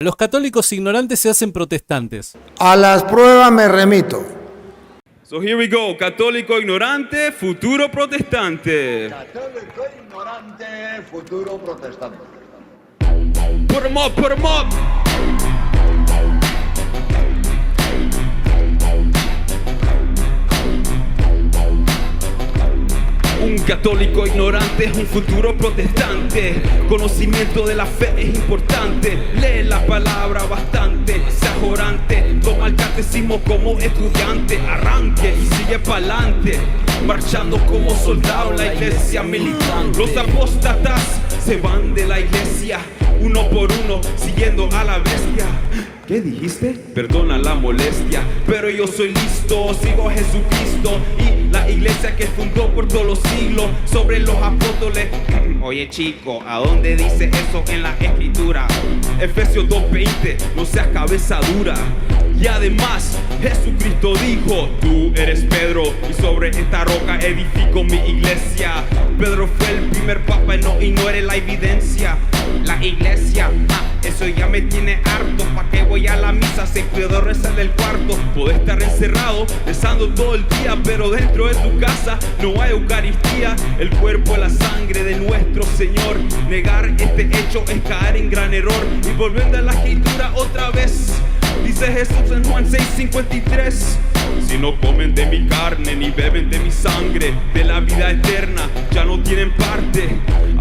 Los católicos ignorantes se hacen protestantes. A las pruebas me remito. So here we go. Católico ignorante, futuro protestante. Católico ignorante, futuro protestante. Put 'em up, put 'em up. Un católico ignorante es un futuro protestante. Conocimiento de la fe es importante. Lee la palabra bastante, sea orante. Toma el catecismo como estudiante. Arranque y sigue pa'lante. Marchando como soldado en la iglesia militante. Los apóstatas se van de la iglesia uno por uno, siguiendo a la bestia. ¿Qué dijiste? Perdona la molestia, pero yo soy listo, sigo a Jesucristo y la iglesia que fundó por todos los siglos sobre los apóstoles. Oye chico, ¿a dónde dice eso en la escritura? Efesios 2:20, no seas cabeza dura. Y además, Jesucristo dijo, tú eres Pedro y sobre esta roca edifico mi iglesia. Pedro fue el primer papa y no eres la evidencia. La iglesia, eso ya me tiene harto. ¿Pa' qué voy a la misa si puedo rezar del cuarto? Puedo estar encerrado, rezando todo el día, pero dentro de tu casa no hay Eucaristía. El cuerpo y la sangre de nuestro Señor. Negar este hecho es caer en gran error. Y volviendo a la escritura otra vez, dice Jesús en Juan 6:53, si no comen de mi carne ni beben de mi sangre, de la vida eterna ya no tienen parte.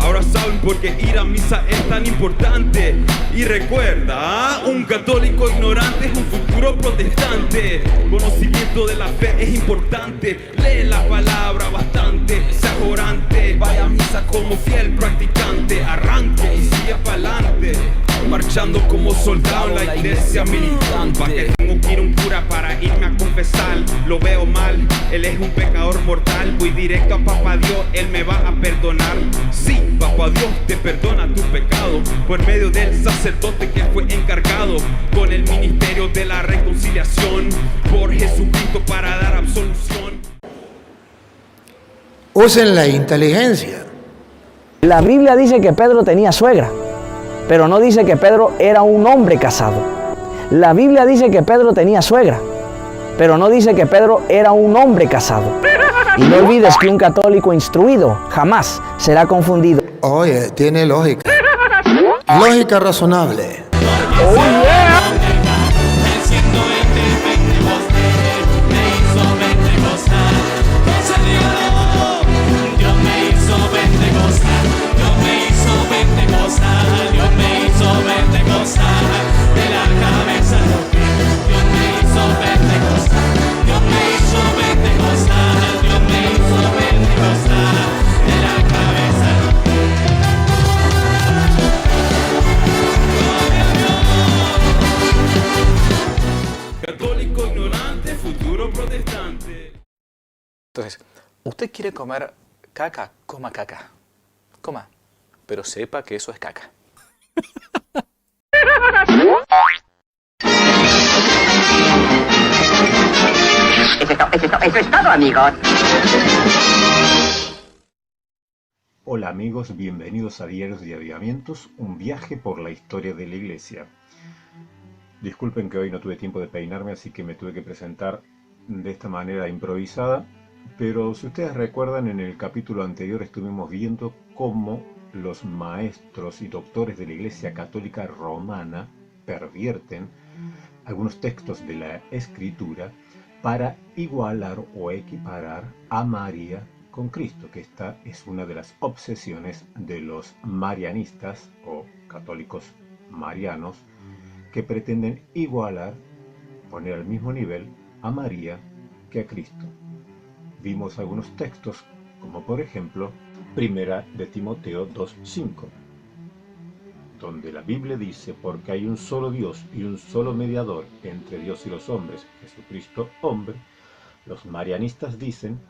Ahora saben por qué ir a misa es tan importante. Y recuerda, un católico ignorante es un futuro protestante. Conocimiento de la fe es importante. Lee la palabra bastante, sea orante. Vaya a misa como fiel practicante. Arranque y sigue pa'lante. Marchando como soldado en la iglesia militante. ¿Pa' qué tengo que ir a un cura para irme a confesar? Lo veo mal, él es un pecador mortal. Voy directo a Papá Dios, él me va a perdonar. Sí, Papá Dios te perdona tu pecado por medio del sacerdote que fue encargado con el ministerio de la reconciliación por Jesucristo para dar absolución. Usen la inteligencia. La Biblia dice que Pedro tenía suegra, pero no dice que Pedro era un hombre casado. La Biblia dice que Pedro tenía suegra, pero no dice que Pedro era un hombre casado. Y no olvides que un católico instruido jamás será confundido. Oye, tiene lógica. Lógica razonable. Oh, yeah. Católico ignorante, futuro protestante. Entonces, usted quiere comer caca, coma caca. Coma, pero sepa que eso es caca. Eso es todo, amigos. Hola amigos, bienvenidos a Diarios y Avivamientos, un viaje por la historia de la Iglesia. Disculpen que hoy no tuve tiempo de peinarme, así que me tuve que presentar de esta manera improvisada, pero si ustedes recuerdan, en el capítulo anterior estuvimos viendo cómo los maestros y doctores de la Iglesia Católica Romana pervierten algunos textos de la Escritura para igualar o equiparar a María con Cristo, que esta es una de las obsesiones de los marianistas o católicos marianos, que pretenden igualar, poner al mismo nivel a María que a Cristo. Vimos algunos textos, como por ejemplo, Primera de Timoteo 2:5, donde la Biblia dice, porque hay un solo Dios y un solo mediador entre Dios y los hombres, Jesucristo hombre. Los marianistas dicen,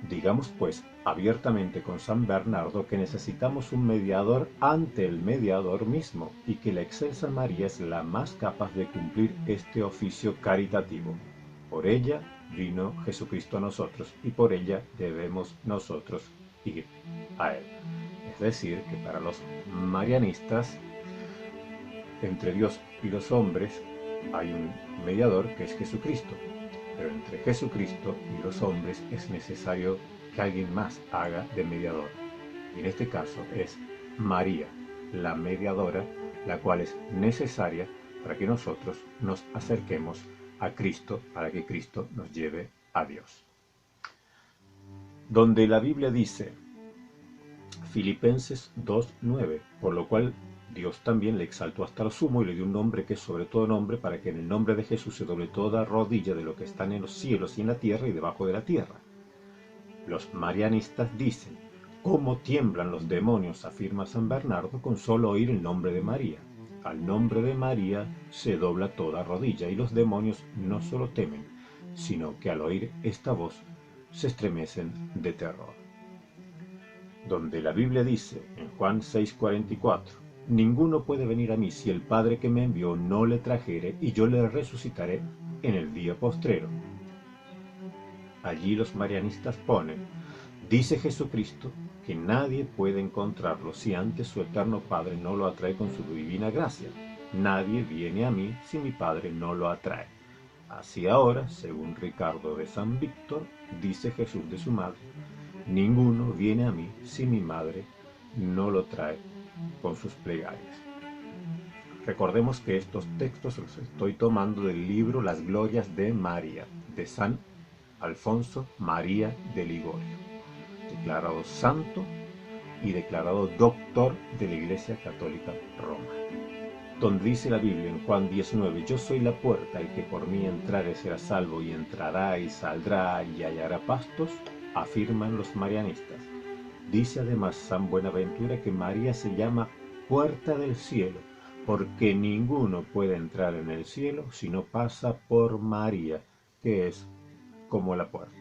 digamos pues abiertamente con San Bernardo que necesitamos un mediador ante el mediador mismo y que la excelsa María es la más capaz de cumplir este oficio caritativo. Por ella vino Jesucristo a nosotros y por ella debemos nosotros ir a él. Es decir, que para los marianistas entre Dios y los hombres hay un mediador que es Jesucristo, pero entre Jesucristo y los hombres es necesario que alguien más haga de mediador. Y en este caso es María, la mediadora, la cual es necesaria para que nosotros nos acerquemos a Cristo, para que Cristo nos lleve a Dios. Donde la Biblia dice, Filipenses 2:9, por lo cual Dios también le exaltó hasta lo sumo y le dio un nombre que es sobre todo nombre, para que en el nombre de Jesús se doble toda rodilla de lo que están en los cielos y en la tierra y debajo de la tierra. Los marianistas dicen, ¿cómo tiemblan los demonios?, afirma San Bernardo, con solo oír el nombre de María. Al nombre de María se dobla toda rodilla y los demonios no solo temen, sino que al oír esta voz se estremecen de terror. Donde la Biblia dice en Juan 6:44, ninguno puede venir a mí si el Padre que me envió no le trajere, y yo le resucitaré en el día postrero. Allí los marianistas ponen, dice Jesucristo que nadie puede encontrarlo si antes su eterno Padre no lo atrae con su divina gracia. Nadie viene a mí si mi Padre no lo atrae. Así ahora, según Ricardo de San Víctor, dice Jesús de su madre, ninguno viene a mí si mi madre no lo trae con sus plegarias. Recordemos que estos textos los estoy tomando del libro Las Glorias de María, de San Alfonso María de Ligorio, declarado santo y declarado doctor de la Iglesia Católica Romana. Donde dice la Biblia en Juan 19, yo soy la puerta, el que por mí entrare será salvo, y entrará y saldrá y hallará pastos, afirman los marianistas. Dice además San Buenaventura que María se llama puerta del cielo, porque ninguno puede entrar en el cielo si no pasa por María, que es como la puerta.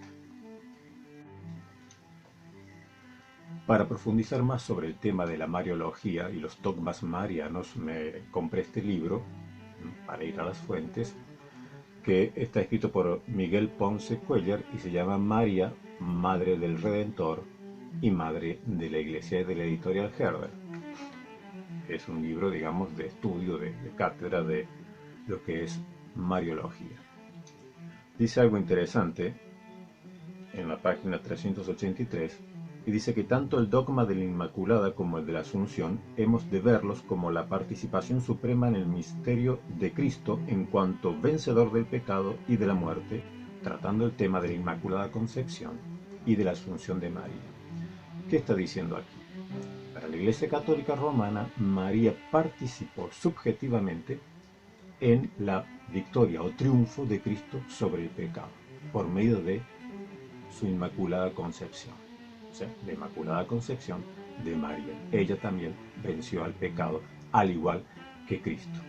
Para profundizar más sobre el tema de la Mariología y los dogmas marianos, me compré este libro, para ir a las fuentes, que está escrito por Miguel Ponce Cuellar y se llama María, Madre del Redentor y Madre de la Iglesia, de la editorial Herder. Es un libro, digamos, de estudio, de cátedra de lo que es Mariología. Dice algo interesante en la página 383, y dice que tanto el dogma de la Inmaculada como el de la Asunción hemos de verlos como la participación suprema en el misterio de Cristo en cuanto vencedor del pecado y de la muerte, tratando el tema de la Inmaculada Concepción y de la Asunción de María. ¿Qué está diciendo aquí? Para la Iglesia Católica Romana, María participó subjetivamente en la victoria o triunfo de Cristo sobre el pecado, por medio de su Inmaculada Concepción. O sea, la Inmaculada Concepción de María. Ella también venció al pecado, al igual que Cristo.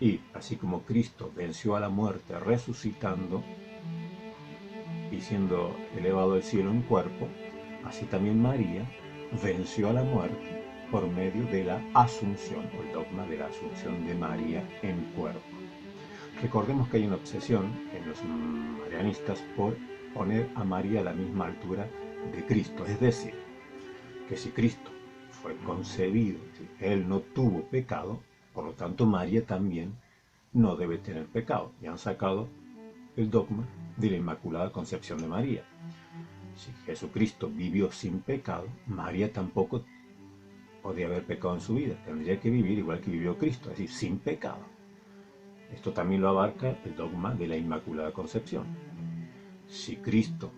Y así como Cristo venció a la muerte resucitando y siendo elevado al cielo en cuerpo, así también María venció a la muerte por medio de la Asunción, o el dogma de la Asunción de María en cuerpo. Recordemos que hay una obsesión en los marianistas por poner a María a la misma altura de Cristo, es decir, que si Cristo fue concebido, él no tuvo pecado, por lo tanto María también no debe tener pecado, y han sacado el dogma de la Inmaculada Concepción de María. Si Jesucristo vivió sin pecado, María tampoco podría haber pecado en su vida, tendría que vivir igual que vivió Cristo, es decir, sin pecado. Esto también lo abarca el dogma de la Inmaculada Concepción. Si Cristo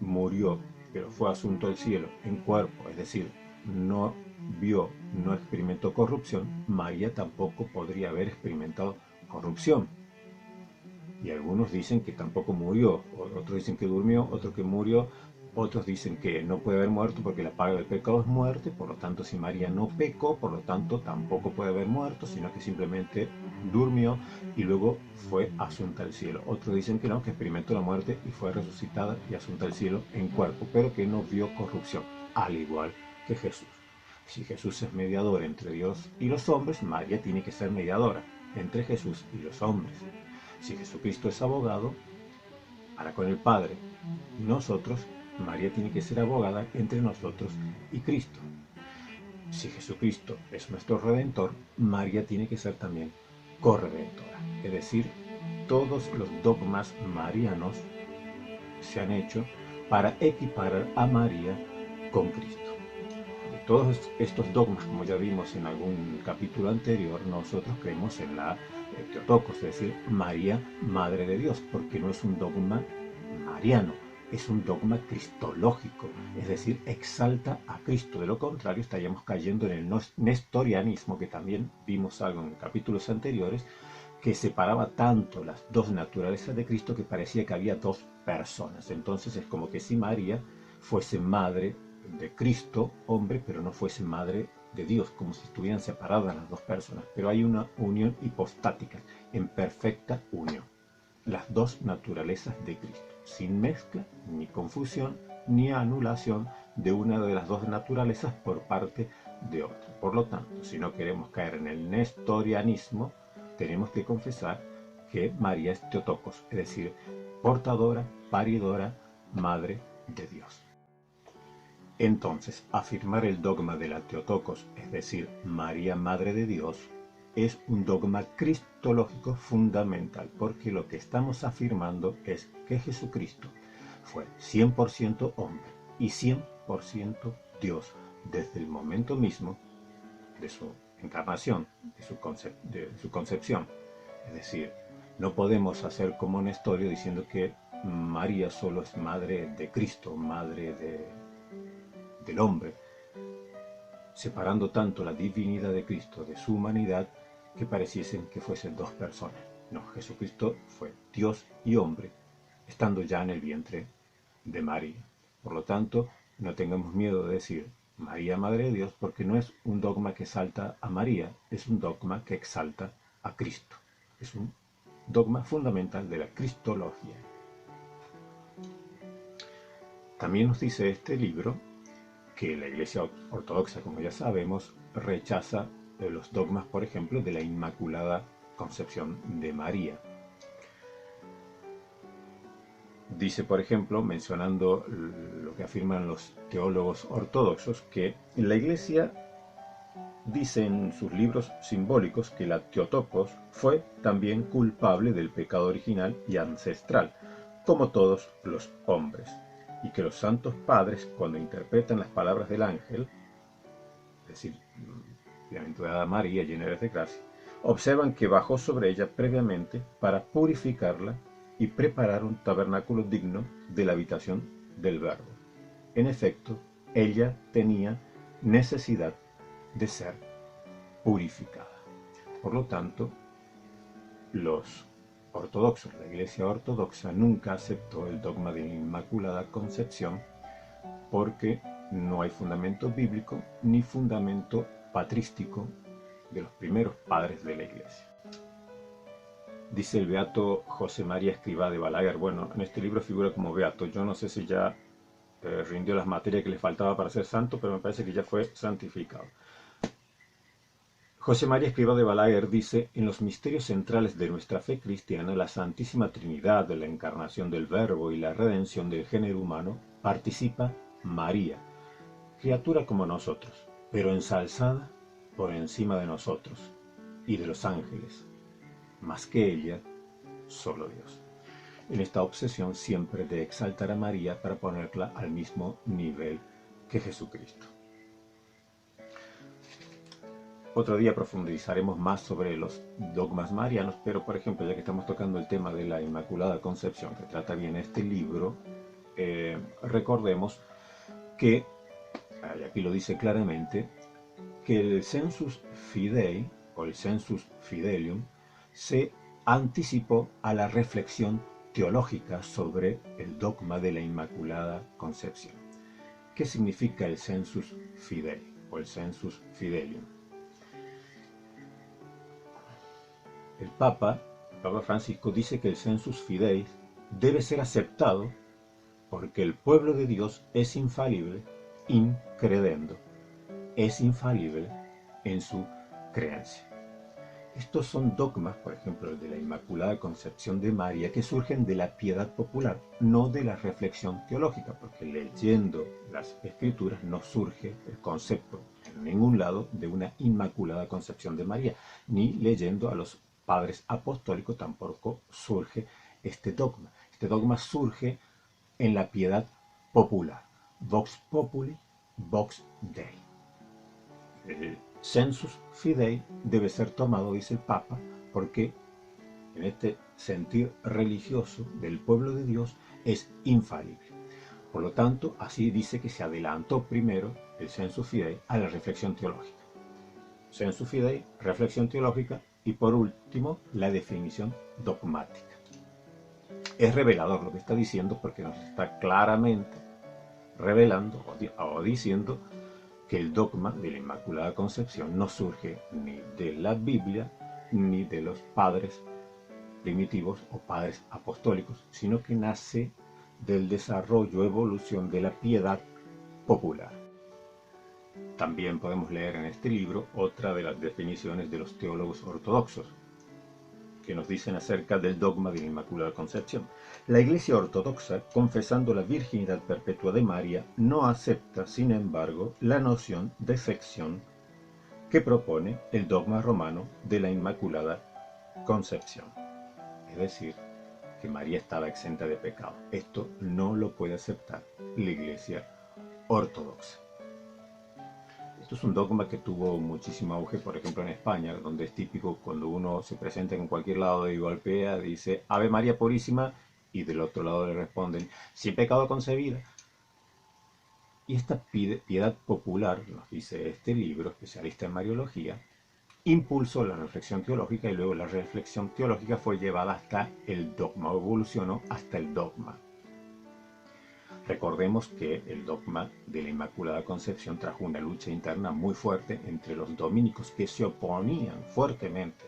murió, pero fue asunto al cielo en cuerpo, es decir, no vio, no experimentó corrupción, María tampoco podría haber experimentado corrupción. Y algunos dicen que tampoco murió, otros dicen que durmió, otros que murió, otros dicen que no puede haber muerto porque la paga del pecado es muerte, por lo tanto si María no pecó, por lo tanto tampoco puede haber muerto, sino que simplemente durmió y luego fue asunta al cielo. Otros dicen que no, que experimentó la muerte y fue resucitada y asunta al cielo en cuerpo, pero que no vio corrupción, al igual que Jesús. Si Jesús es mediador entre Dios y los hombres, María tiene que ser mediadora entre Jesús y los hombres. Si Jesucristo es abogado para con el Padre y nosotros, María tiene que ser abogada entre nosotros y Cristo. si Jesucristo es nuestro Redentor, María tiene que ser también corredentora. Es decir, todos los dogmas marianos se han hecho para equiparar a María con Cristo. De todos estos dogmas, como ya vimos en algún capítulo anterior, nosotros creemos en la Teotocos, es decir, María, Madre de Dios, porque no es un dogma mariano, es un dogma cristológico, es decir, exalta a Cristo. De lo contrario, estaríamos cayendo en el nestorianismo, que también vimos algo en capítulos anteriores, que separaba tanto las dos naturalezas de Cristo que parecía que había dos personas. Entonces es como que si María fuese madre de Cristo, hombre, pero no fuese madre de Dios, como si estuvieran separadas las dos personas. Pero hay una unión hipostática, en perfecta unión. Las dos naturalezas de Cristo, sin mezcla, ni confusión, ni anulación de una de las dos naturalezas por parte de otra. Por lo tanto, si no queremos caer en el nestorianismo, tenemos que confesar que María es Teotocos, es decir, portadora, paridora, madre de Dios. Entonces, afirmar el dogma de la Teotocos, es decir, María, Madre de Dios, es un dogma cristológico fundamental, porque lo que estamos afirmando es que Jesucristo fue 100% hombre y 100% Dios desde el momento mismo de su encarnación, de su concepción. Es decir, no podemos hacer como Nestorio diciendo que María solo es madre de Cristo, madre del hombre, separando tanto la divinidad de Cristo de su humanidad que pareciesen que fuesen dos personas. No, Jesucristo fue Dios y hombre, estando ya en el vientre de María. Por lo tanto, no tengamos miedo de decir María, Madre de Dios, porque no es un dogma que exalta a María, es un dogma que exalta a Cristo. Es un dogma fundamental de la cristología. También nos dice este libro que la Iglesia Ortodoxa, como ya sabemos, rechaza los dogmas, por ejemplo, de la Inmaculada Concepción de María. Dice, por ejemplo, mencionando lo que afirman los teólogos ortodoxos, que la Iglesia dice en sus libros simbólicos que la Teotocos fue también culpable del pecado original y ancestral, como todos los hombres, y que los santos padres, cuando interpretan las palabras del ángel, es decir, bienaventurada María, llena eres de gracia, observan que bajó sobre ella previamente para purificarla y preparar un tabernáculo digno de la habitación del Verbo. En efecto, ella tenía necesidad de ser purificada. Por lo tanto, los ortodoxos, la Iglesia Ortodoxa, nunca aceptó el dogma de la Inmaculada Concepción porque no hay fundamento bíblico ni fundamento patrístico de los primeros padres de la Iglesia. Dice el beato José María Escrivá de Balaguer, bueno, en este libro figura como beato, yo no sé si ya rindió las materias que le faltaba para ser santo, pero me parece que ya fue santificado. José María Escrivá de Balaguer dice, en los misterios centrales de nuestra fe cristiana, la Santísima Trinidad de la encarnación del Verbo y la redención del género humano, participa María, criatura como nosotros, pero ensalzada por encima de nosotros y de los ángeles, más que ella, solo Dios. En esta obsesión siempre de exaltar a María para ponerla al mismo nivel que Jesucristo. Otro día profundizaremos más sobre los dogmas marianos, pero por ejemplo, ya que estamos tocando el tema de la Inmaculada Concepción, que trata bien este libro, recordemos que, y aquí lo dice claramente, que el sensus fidei, o el sensus fidelium, se anticipó a la reflexión teológica sobre el dogma de la Inmaculada Concepción. ¿Qué significa el sensus fidei, o el sensus fidelium? El Papa Francisco dice que el sensus fidei debe ser aceptado porque el pueblo de Dios es infalible in credendo, es infalible en su creencia. Estos son dogmas, por ejemplo, el de la Inmaculada Concepción de María, que surgen de la piedad popular, no de la reflexión teológica, porque leyendo las Escrituras nos surge el concepto en ningún lado de una Inmaculada Concepción de María, ni leyendo a los padres apostólicos tampoco surge este dogma. Este dogma surge en la piedad popular. Vox populi, vox Dei. El sensus fidei debe ser tomado, dice el Papa, porque en este sentir religioso del pueblo de Dios es infalible. Por lo tanto, así dice que se adelantó primero el sensus fidei a la reflexión teológica. Sensus fidei, reflexión teológica y por último la definición dogmática. Es revelador lo que está diciendo porque nos está claramente revelando o diciendo que el dogma de la Inmaculada Concepción no surge ni de la Biblia ni de los padres primitivos o padres apostólicos, sino que nace del desarrollo, evolución de la piedad popular. También podemos leer en este libro otra de las definiciones de los teólogos ortodoxos, que nos dicen acerca del dogma de la Inmaculada Concepción. La Iglesia Ortodoxa, confesando la virginidad perpetua de María, no acepta, sin embargo, la noción de sección que propone el dogma romano de la Inmaculada Concepción. Es decir, que María estaba exenta de pecado. Esto no lo puede aceptar la Iglesia Ortodoxa. Esto es un dogma que tuvo muchísimo auge, por ejemplo, en España, donde es típico cuando uno se presenta en cualquier lado y golpea, dice Ave María Purísima, y del otro lado le responden sin pecado concebida. Y esta piedad popular, nos dice este libro, especialista en Mariología, impulsó la reflexión teológica y luego la reflexión teológica fue llevada hasta el dogma, evolucionó hasta el dogma. Recordemos que el dogma de la Inmaculada Concepción trajo una lucha interna muy fuerte entre los dominicos que se oponían fuertemente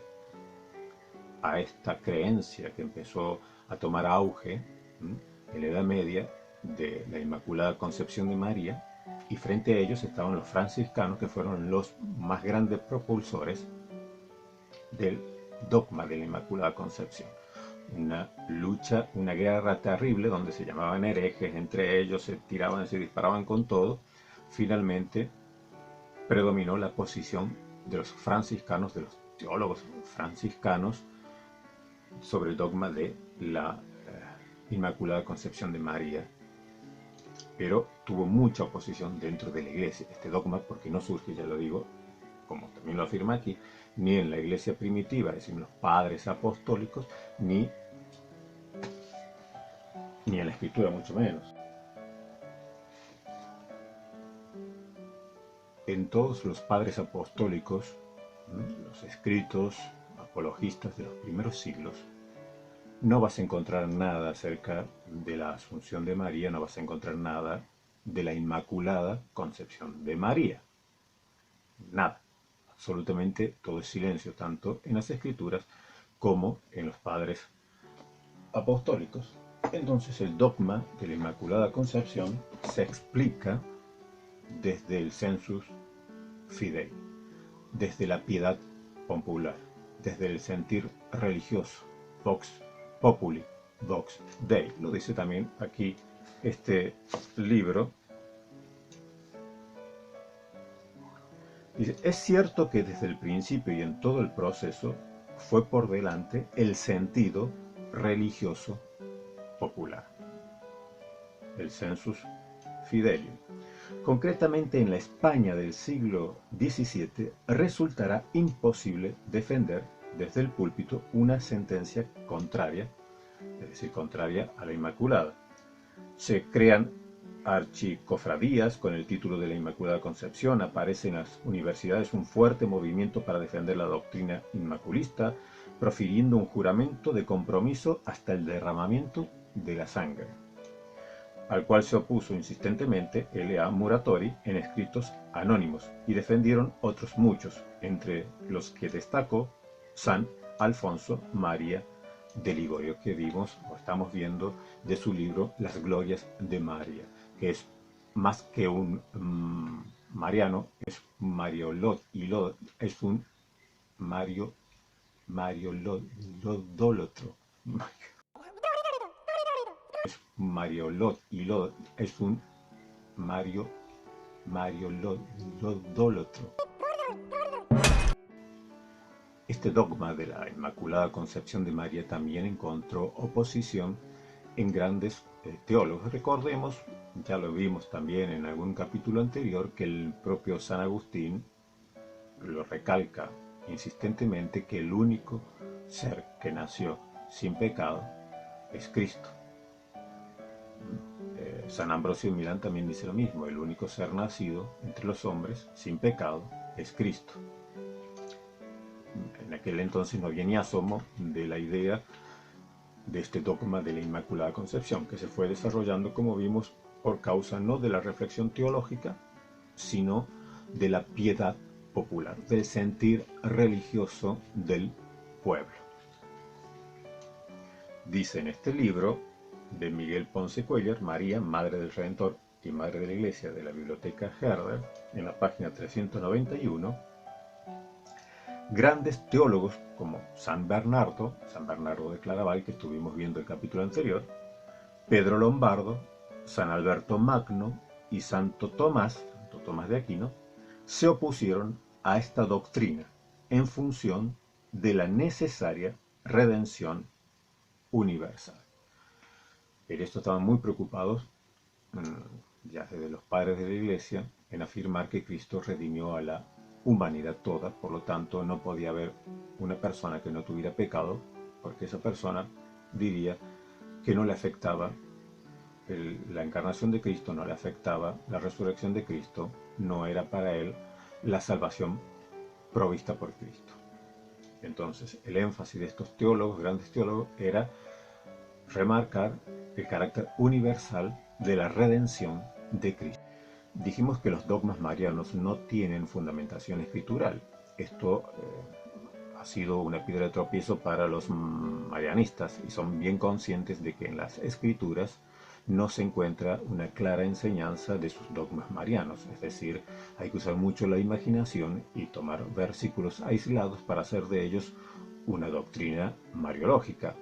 a esta creencia que empezó a tomar auge en la Edad Media de la Inmaculada Concepción de María, y frente a ellos estaban los franciscanos, que fueron los más grandes propulsores del dogma de la Inmaculada Concepción. Una lucha, una guerra terrible donde se llamaban herejes, entre ellos se tiraban, se disparaban con todo. Finalmente predominó la posición de los franciscanos, de los teólogos franciscanos, sobre el dogma de la Inmaculada Concepción de María. Pero tuvo mucha oposición dentro de la Iglesia este dogma, porque no surge, ya lo digo, como también lo afirma aquí, ni en la Iglesia primitiva, es decir, los padres apostólicos, ni en la Escritura, mucho menos. En todos los padres apostólicos, los escritos apologistas de los primeros siglos, no vas a encontrar nada acerca de la Asunción de María, no vas a encontrar nada de la Inmaculada Concepción de María. Nada. Absolutamente todo es silencio, tanto en las Escrituras como en los padres apostólicos. Entonces el dogma de la Inmaculada Concepción se explica desde el sensus fidei, desde la piedad popular, desde el sentir religioso, vox populi, vox Dei. Lo dice también aquí este libro. Dice, es cierto que desde el principio y en todo el proceso fue por delante el sentido religioso popular, el sensus fidelium. Concretamente en la España del siglo XVII resultará imposible defender desde el púlpito una sentencia contraria, es decir, contraria a la Inmaculada. Se crean archicofradías con el título de la Inmaculada Concepción, aparece en las universidades un fuerte movimiento para defender la doctrina inmaculista, profiriendo un juramento de compromiso hasta el derramamiento de la sangre, al cual se opuso insistentemente L.A. Muratori en escritos anónimos, y defendieron otros muchos, entre los que destacó San Alfonso María de Ligorio, que vimos o estamos viendo de su libro Las Glorias de María, que es más que un mariano, es mariolótro, es un mariolódolotro. Es mariolot y es un mariolótro. Este dogma de la Inmaculada Concepción de María también encontró oposición en grandes teólogos. Recordemos, ya lo vimos también en algún capítulo anterior, que el propio San Agustín lo recalca insistentemente, que el único ser que nació sin pecado es Cristo. San Ambrosio de Milán también dice lo mismo: el único ser nacido entre los hombres sin pecado es Cristo. En aquel entonces no había ni asomo de la idea de este dogma de la Inmaculada Concepción, que se fue desarrollando, como vimos, por causa no de la reflexión teológica, sino de la piedad popular, del sentir religioso del pueblo. Dice en este libro de Miguel Ponce Cuéllar, María, Madre del Redentor y Madre de la Iglesia, de la Biblioteca Herder, en la página 391, grandes teólogos como San Bernardo de Claraval, que estuvimos viendo el capítulo anterior, Pedro Lombardo, San Alberto Magno y Santo Tomás de Aquino, se opusieron a esta doctrina en función de la necesaria redención universal. En esto estaban muy preocupados, ya desde los padres de la Iglesia, en afirmar que Cristo redimió a la humanidad toda. Por lo tanto, no podía haber una persona que no tuviera pecado, porque esa persona diría que no le afectaba la encarnación de Cristo, no le afectaba la resurrección de Cristo, no era para él la salvación provista por Cristo. Entonces, el énfasis de estos teólogos, grandes teólogos, era remarcar el carácter universal de la redención de Cristo. Dijimos que los dogmas marianos no tienen fundamentación escritural. Esto ha sido una piedra de tropiezo para los marianistas, y son bien conscientes de que en las escrituras no se encuentra una clara enseñanza de sus dogmas marianos. Es decir, hay que usar mucho la imaginación y tomar versículos aislados para hacer de ellos una doctrina mariológica.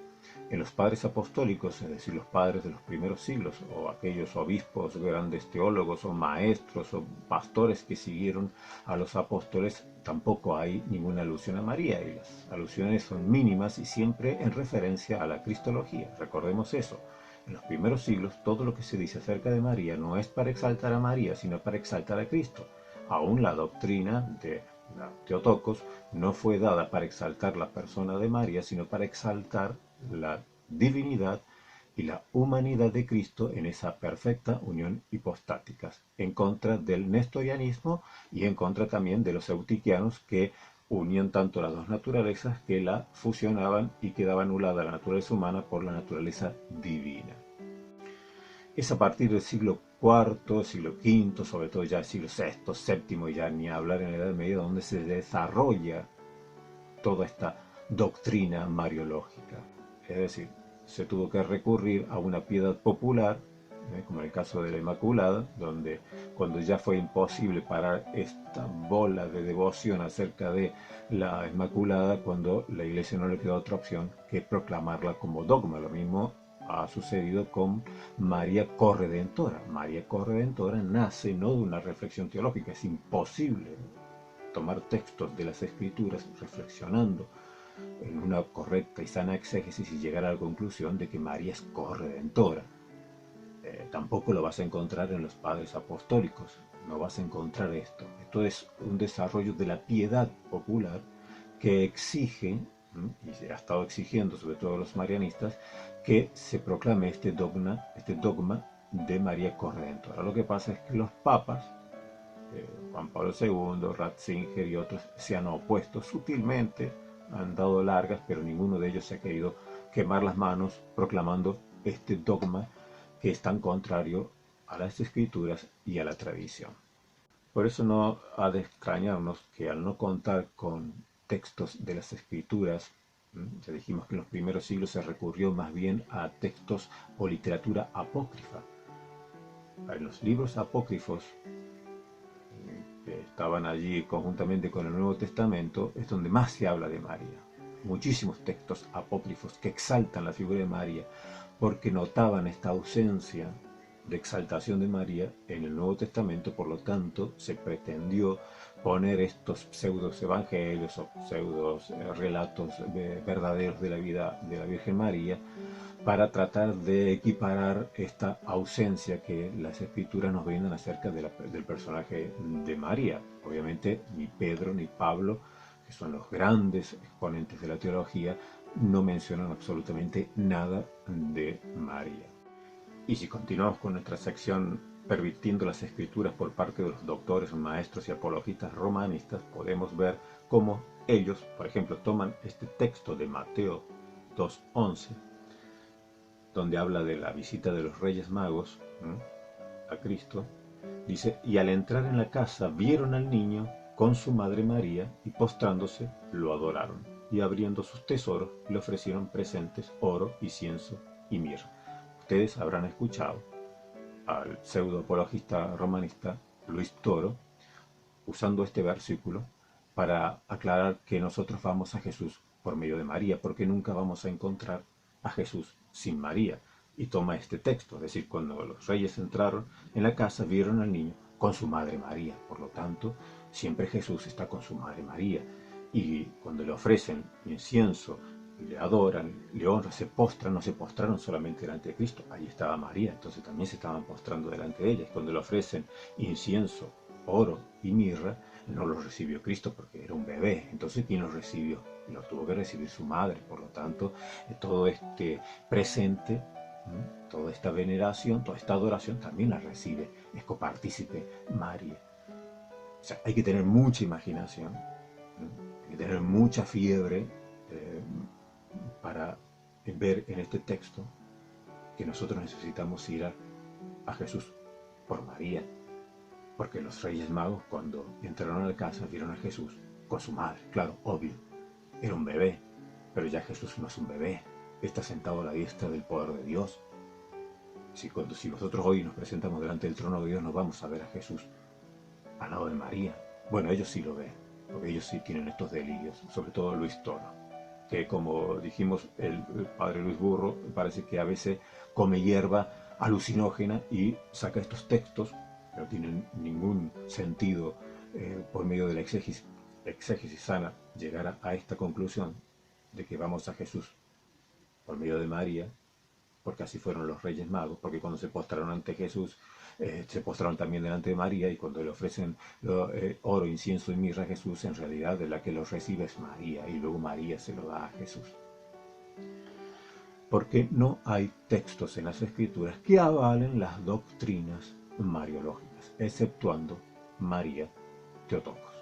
En los padres apostólicos, es decir, los padres de los primeros siglos, o aquellos obispos, grandes teólogos, o maestros, o pastores que siguieron a los apóstoles, tampoco hay ninguna alusión a María, y las alusiones son mínimas y siempre en referencia a la cristología. Recordemos eso. En los primeros siglos, todo lo que se dice acerca de María no es para exaltar a María, sino para exaltar a Cristo. Aún la doctrina de Teotocos no fue dada para exaltar la persona de María, sino para exaltar la divinidad y la humanidad de Cristo en esa perfecta unión hipostática, en contra del nestorianismo y en contra también de los eutiquianos, que unían tanto las dos naturalezas que la fusionaban y quedaba anulada la naturaleza humana por la naturaleza divina. Es a partir del siglo IV, siglo V, sobre todo ya el siglo VI, VII, y ya ni hablar en la Edad Media, donde se desarrolla toda esta doctrina mariológica. Es decir, se tuvo que recurrir a una piedad popular, como en el caso de la Inmaculada, donde cuando ya fue imposible parar esta bola de devoción acerca de la Inmaculada, cuando la Iglesia no le quedó otra opción que proclamarla como dogma. Lo mismo ha sucedido con María Corredentora. María Corredentora nace no de una reflexión teológica. Es imposible tomar textos de las Escrituras reflexionando en una correcta y sana exégesis y llegar a la conclusión de que María es corredentora. Tampoco lo vas a encontrar en los padres apostólicos, no vas a encontrar esto. Esto es un desarrollo de la piedad popular que exige, y se ha estado exigiendo sobre todo los marianistas, que se proclame este dogma de María Corredentora. Lo que pasa es que los papas, Juan Pablo II, Ratzinger y otros, se han opuesto sutilmente, han dado largas, pero ninguno de ellos se ha querido quemar las manos proclamando este dogma que es tan contrario a las Escrituras y a la tradición. Por eso no ha de extrañarnos que al no contar con textos de las Escrituras, ya dijimos que en los primeros siglos se recurrió más bien a textos o literatura apócrifa. En los libros apócrifos que estaban allí conjuntamente con el Nuevo Testamento es donde más se habla de María. Muchísimos textos apócrifos que exaltan la figura de María porque notaban esta ausencia de exaltación de María en el Nuevo Testamento, por lo tanto se pretendió poner estos pseudos evangelios o pseudos relatos verdaderos de la vida de la Virgen María para tratar de equiparar esta ausencia que las escrituras nos brindan acerca del personaje de María. Obviamente ni Pedro ni Pablo, que son los grandes exponentes de la teología, no mencionan absolutamente nada de María. Y si continuamos con nuestra sección pervirtiendo las escrituras por parte de los doctores, maestros y apologistas romanistas, podemos ver cómo ellos, por ejemplo, toman este texto de Mateo 2:11, donde habla de la visita de los Reyes Magos a Cristo. Dice, y al entrar en la casa vieron al niño con su madre María y postrándose lo adoraron y abriendo sus tesoros le ofrecieron presentes, oro, incienso y mirra. Ustedes habrán escuchado al pseudo apologista romanista Luis Toro usando este versículo para aclarar que nosotros vamos a Jesús por medio de María, porque nunca vamos a encontrar a Jesús sin María. Y toma este texto, es decir, cuando los reyes entraron en la casa vieron al niño con su madre María, por lo tanto siempre Jesús está con su madre María, y cuando le ofrecen incienso, le adoran, le honran, se postran, no se postraron solamente delante de Cristo, ahí estaba María, entonces también se estaban postrando delante de ella. Y cuando le ofrecen incienso, oro y mirra, no lo recibió Cristo porque era un bebé. Entonces, ¿quién lo recibió? Lo tuvo que recibir su madre. Por lo tanto, todo este presente, toda esta veneración, toda esta adoración también la recibe, es copartícipe María. O sea, hay que tener mucha imaginación, hay que tener mucha fiebre para ver en este texto que nosotros necesitamos ir a Jesús por María. Porque los Reyes Magos, cuando entraron a la casa, vieron a Jesús con su madre. Claro, obvio, era un bebé, pero ya Jesús no es un bebé, está sentado a la diestra del poder de Dios. Si nosotros hoy nos presentamos delante del trono de Dios, nos vamos a ver a Jesús al lado de María. Bueno, ellos sí lo ven, porque ellos sí tienen estos delirios, sobre todo Luis Toro, que como dijimos, el padre Luis Burro parece que a veces come hierba alucinógena y saca estos textos que no tienen ningún sentido por medio de la exégesis sana, llegar a esta conclusión de que vamos a Jesús por medio de María, porque así fueron los Reyes Magos, porque cuando se postraron ante Jesús, se postraron también delante de María, y cuando le ofrecen oro, incienso y mirra a Jesús, en realidad de la que los recibe es María, y luego María se lo da a Jesús. Porque no hay textos en las Escrituras que avalen las doctrinas mariológicas, exceptuando María Theotokos.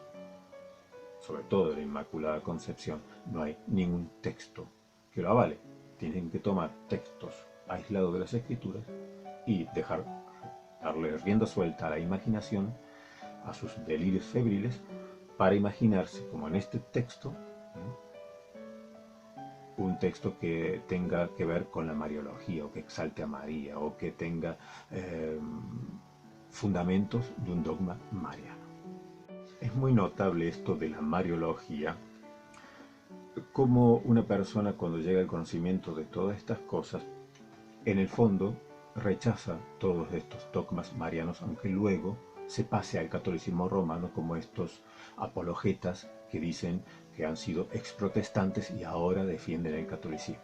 Sobre todo de la Inmaculada Concepción, no hay ningún texto que lo avale. Tienen que tomar textos aislados de las Escrituras y darle rienda suelta a la imaginación, a sus delirios febriles, para imaginarse, como en este texto, un texto que tenga que ver con la mariología, o que exalte a María, o que tenga fundamentos de un dogma mariano. Es muy notable esto de la mariología, como una persona, cuando llega al conocimiento de todas estas cosas, en el fondo rechaza todos estos dogmas marianos, aunque luego se pase al catolicismo romano, como estos apologetas que dicen que han sido exprotestantes y ahora defienden el catolicismo.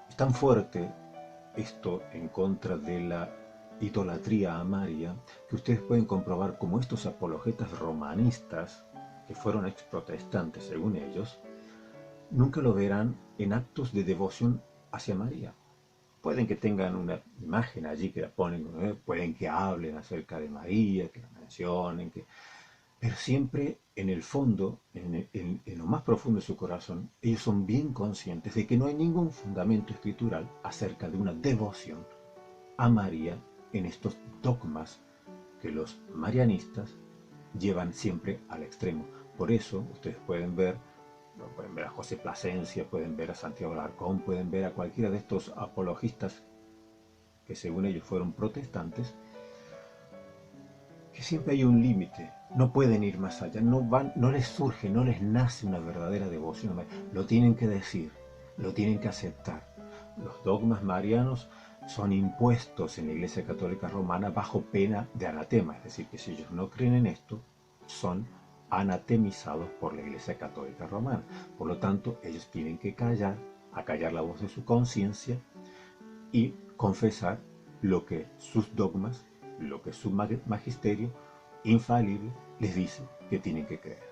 Es tan fuerte esto en contra de la idolatría a María, que ustedes pueden comprobar cómo estos apologetas romanistas, que fueron exprotestantes según ellos, nunca lo verán en actos de devoción hacia María. Pueden que tengan una imagen allí que la ponen, pueden que hablen acerca de María, que la mencionen, pero siempre en el fondo, en lo más profundo de su corazón, ellos son bien conscientes de que no hay ningún fundamento escritural acerca de una devoción a María en estos dogmas que los marianistas llevan siempre al extremo. Por eso ustedes pueden ver a José Plasencia, pueden ver a Santiago Alarcón, pueden ver a cualquiera de estos apologistas que según ellos fueron protestantes, que siempre hay un límite, no pueden ir más allá, no les surge, no les nace una verdadera devoción, lo tienen que decir, lo tienen que aceptar. Los dogmas marianos son impuestos en la Iglesia Católica Romana bajo pena de anatema, es decir, que si ellos no creen en esto, son anatemizados por la Iglesia Católica Romana. Por lo tanto, ellos tienen que acallar la voz de su conciencia y confesar lo que sus dogmas, lo que su magisterio infalible les dice que tienen que creer.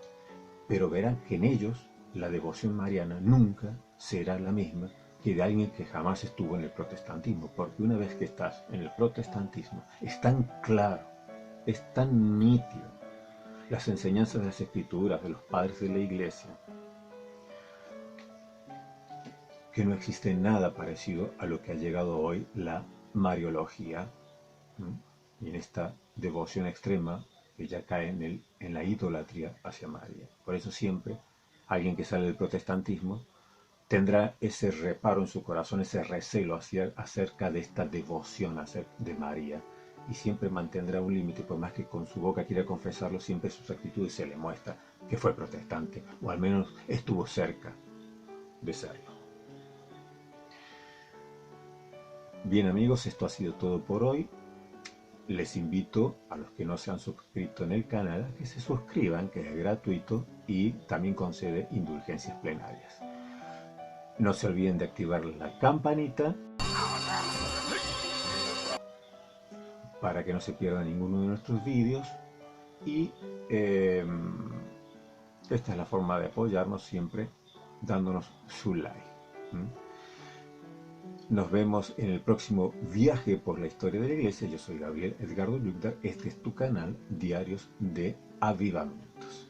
Pero verán que en ellos la devoción mariana nunca será la misma que de alguien que jamás estuvo en el protestantismo, porque una vez que estás en el protestantismo es tan claro, es tan nítido las enseñanzas de las Escrituras, de los padres de la Iglesia, que no existe nada parecido a lo que ha llegado hoy la Mariología, y en esta devoción extrema que ya cae en la idolatría hacia María. Por eso siempre alguien que sale del protestantismo tendrá ese reparo en su corazón, ese recelo acerca de esta devoción de María, y siempre mantendrá un límite, por más que con su boca quiera confesarlo, siempre sus actitudes se le muestra que fue protestante, o al menos estuvo cerca de serlo. Bien amigos, esto ha sido todo por hoy. Les invito a los que no se han suscrito en el canal a que se suscriban, que es gratuito y también concede indulgencias plenarias. No se olviden de activar la campanita para que no se pierda ninguno de nuestros vídeos, y esta es la forma de apoyarnos, siempre dándonos su like. Nos vemos en el próximo viaje por la historia de la Iglesia. Yo soy Gabriel Edgardo Lugdar. Este es tu canal Diarios de Avivamientos.